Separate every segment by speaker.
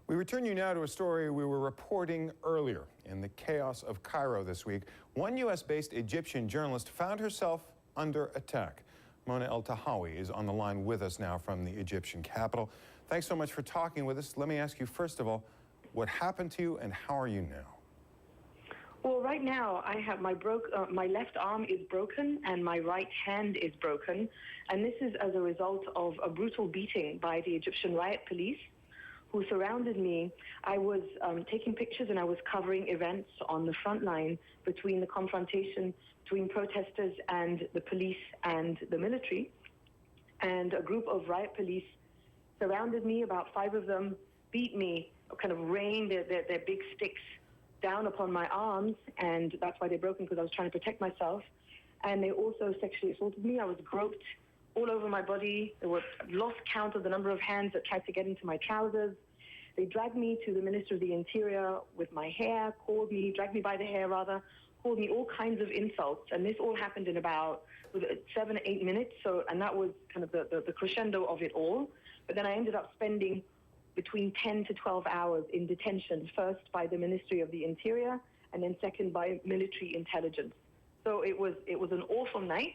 Speaker 1: We return you now to a story we were reporting earlier. In the chaos of Cairo this week, one U.S.-based Egyptian journalist found herself under attack. Mona Eltahawy is on the line with us now from the Egyptian capital. Thanks so much for talking with us. Let me ask you, first of all, what happened to you and how are you now?
Speaker 2: Well, right now I have my left arm is broken and my right hand is broken, and this is as a result of a brutal beating by the Egyptian riot police, who surrounded me. I was taking pictures and I was covering events on the front line between the confrontation between protesters and the police and the military. And a group of riot police surrounded me, about 5 of them, beat me, kind of rained their big sticks down upon my arms, and that's why they're broken, because I was trying to protect myself. And they also sexually assaulted me. I was groped all over my body. There was lost count of the number of hands that tried to get into my trousers. They dragged me to the Minister of the Interior with my hair, dragged me by the hair rather, called me all kinds of insults. And this all happened in about 7 or 8 minutes. And that was kind of the crescendo of it all. But then I ended up spending between 10 to 12 hours in detention, first by the Ministry of the Interior, and then second by military intelligence. So it was an awful night.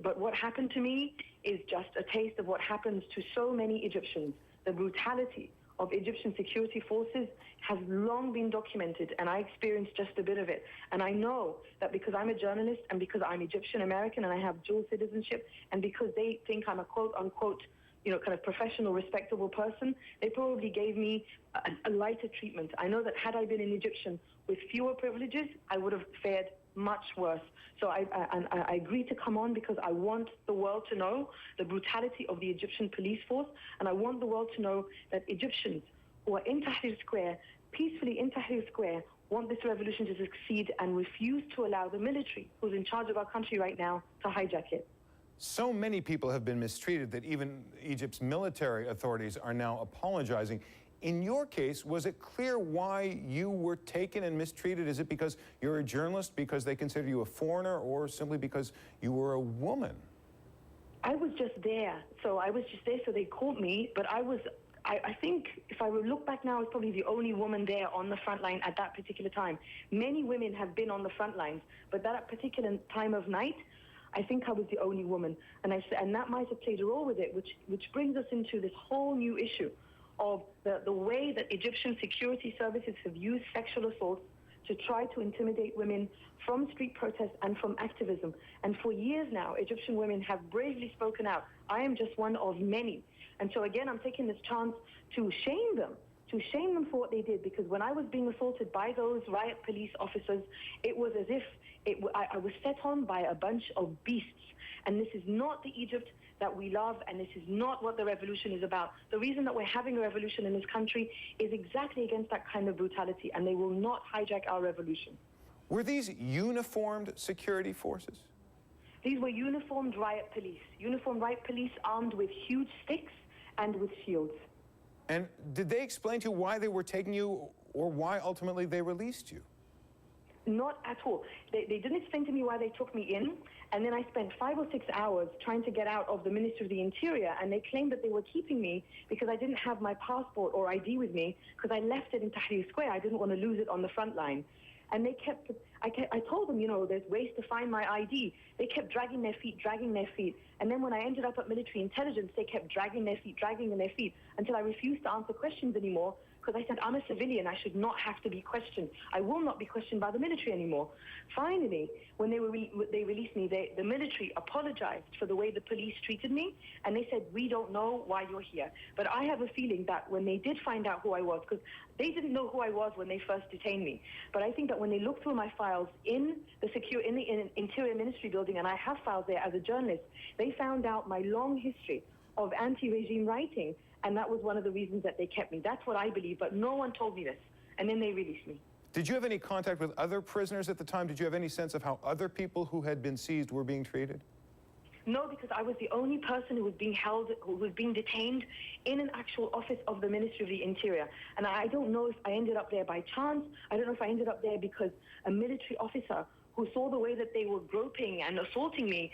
Speaker 2: But what happened to me is just a taste of what happens to so many Egyptians. The brutality of Egyptian security forces has long been documented, and I experienced just a bit of it. And I know that because I'm a journalist and because I'm Egyptian American and I have dual citizenship, and because they think I'm a quote unquote, kind of professional, respectable person, they probably gave me a lighter treatment. I know that had I been an Egyptian with fewer privileges, I would have fared much worse. So I agreed to come on because I want the world to know the brutality of the Egyptian police force, and I want the world to know that Egyptians who are in Tahrir Square, peacefully in Tahrir Square, want this revolution to succeed and refuse to allow the military, who's in charge of our country right now, to hijack it.
Speaker 1: So many people have been mistreated that even Egypt's military authorities are now apologizing. In your case, was it clear why you were taken and mistreated? Is it because you're a journalist, because they consider you a foreigner, or simply because you were a woman?
Speaker 2: I was just there. So they called me, but I think if I look back now, I was probably the only woman there on the front line at that particular time. Many women have been on the front lines, but that particular time of night, I think I was the only woman. And that might have played a role with it, which brings us into this whole new issue of the way that Egyptian security services have used sexual assault to try to intimidate women from street protests and from activism. And for years now, Egyptian women have bravely spoken out. I am just one of many. And so again, I'm taking this chance to shame them for what they did, because when I was being assaulted by those riot police officers, it was as if I was set on by a bunch of beasts. And this is not the Egypt that we love, and this is not what the revolution is about. The reason that we're having a revolution in this country is exactly against that kind of brutality, and they will not hijack our revolution.
Speaker 1: Were these uniformed security forces?
Speaker 2: These were uniformed riot police armed with huge sticks and with shields.
Speaker 1: And did they explain to you why they were taking you, or why ultimately they released you?
Speaker 2: Not at all. They didn't explain to me why they took me in, and then I spent 5 or 6 hours trying to get out of the Ministry of the Interior, and they claimed that they were keeping me because I didn't have my passport or ID with me, because I left it in Tahrir Square. I didn't want to lose it on the front line. And I told them, there's ways to find my ID. They kept dragging their feet. And then when I ended up at military intelligence, they kept dragging their feet until I refused to answer questions anymore, because I said, I'm a civilian, I should not have to be questioned. I will not be questioned by the military anymore. Finally, when they released me, the military apologized for the way the police treated me, and they said, we don't know why you're here. But I have a feeling that when they did find out who I was, because they didn't know who I was when they first detained me, but I think that when they looked through my files in the Interior Ministry building, and I have files there as a journalist, they found out my long history of anti-regime writing, and that was one of the reasons that they kept me. That's what I believe, but no one told me this. And then they released me.
Speaker 1: Did you have any contact with other prisoners at the time? Did you have any sense of how other people who had been seized were being treated?
Speaker 2: No, because I was the only person who was being held, who was being detained in an actual office of the Ministry of the Interior. And I don't know if I ended up there by chance. I don't know if I ended up there because a military officer who saw the way that they were groping and assaulting me,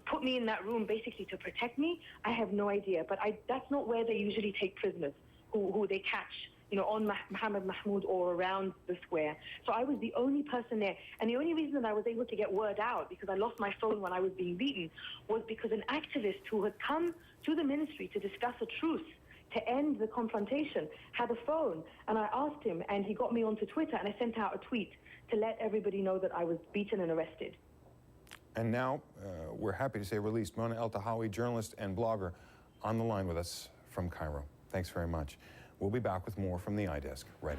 Speaker 2: put me in that room basically to protect me. I have no idea, but that's not where they usually take prisoners. who they catch, on Mohammed Mahmoud or around the square. So I was the only person there. And the only reason that I was able to get word out, because I lost my phone when I was being beaten, was because an activist who had come to the ministry to discuss a truce to end the confrontation had a phone. And I asked him, and he got me onto Twitter, and I sent out a tweet to let everybody know that I was beaten and arrested.
Speaker 1: And now we're happy to say released Mona Eltahawy, journalist and blogger, on the line with us from Cairo. Thanks very much. We'll be back with more from the iDesk right after.